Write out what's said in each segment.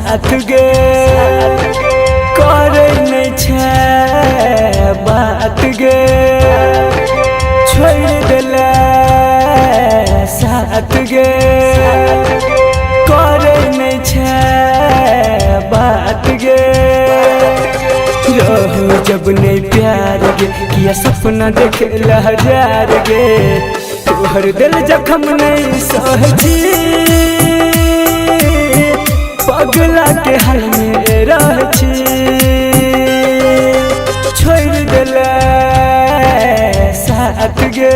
साथ गे करे नहीं छे बात गे छोड़ दिले साथ गे करे नहीं छे बात गे रहो जब नहीं प्यार गे किया सपना देखे हजार गे तोहर दिल जखम नहीं सहजी पगला के हाल में रहछी छोड़ दिले साथ गे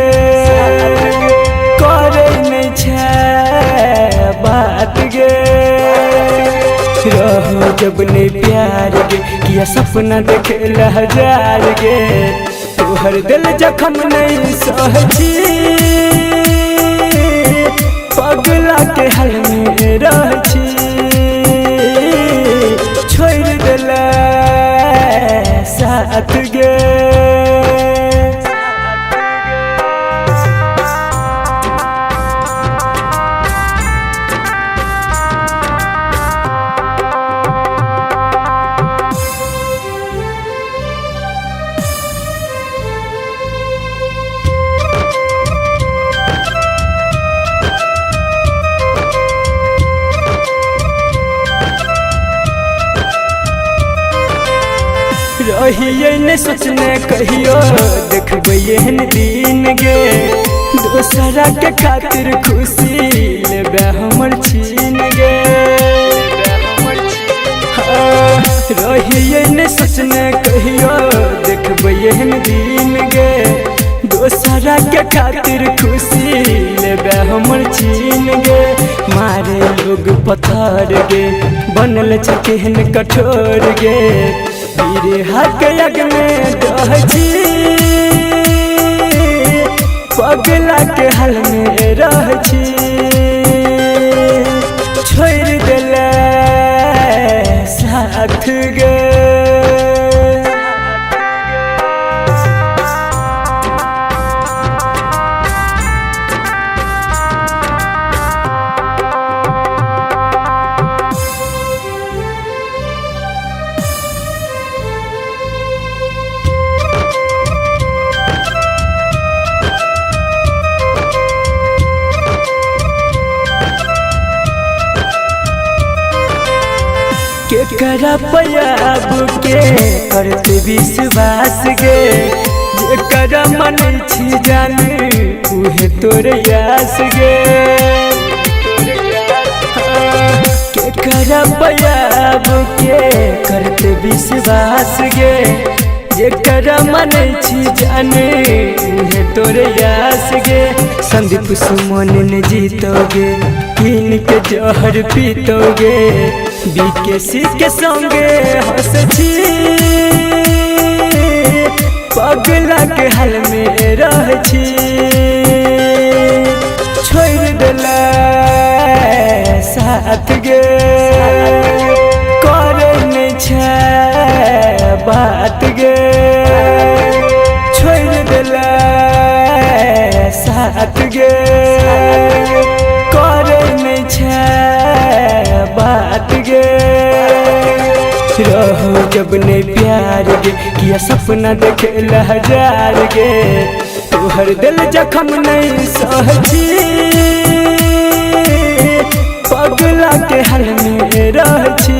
करे नहीं छे बात गे रहो जब नहीं प्यार गे किया सपना देखे हजार गे तोहर दिल जखम नहीं सहजी पगला के हाल में रहछी छोड़ दिले साथ गे रहिए ने सोचने कहियो देखबे एहन दिन गे दोसरा के खातिर खुशी लेबे हमर छीन गे रहिए ने सोचने कहियो देखबे एहन दिन गे दोसरा के खातिर खुशी लेबे हमर छीन गे मारे लोग पत्थर गे बनल छ केहन कठोर गे मेरे हाथ यग में रहछी पगला के हाल में रहछी छोड़ दिले साथ गे केकरा पयाब के करते विश्वास गे जेकरा मन छी जाने उहे तोरे यास गे केकरा पयाब के करते विश्वास गे जेकरा मन छी जाने उहे तोरे यास गे संदीप सुमन ने जीतोगे पीन के जहर पीतोगे बीकेसी के संगे हंसछी पगला के हाल में रहछी छोड़ दिले साथ गे करे नहीं छे बात गे छोड़ दिले साथ गे करे नहीं छे बात गे रहो जब नहीं प्यार गे किया सपना देखे हजार गे तोहर दिल जखम नहीं सहजी पगला के हाल में रहछी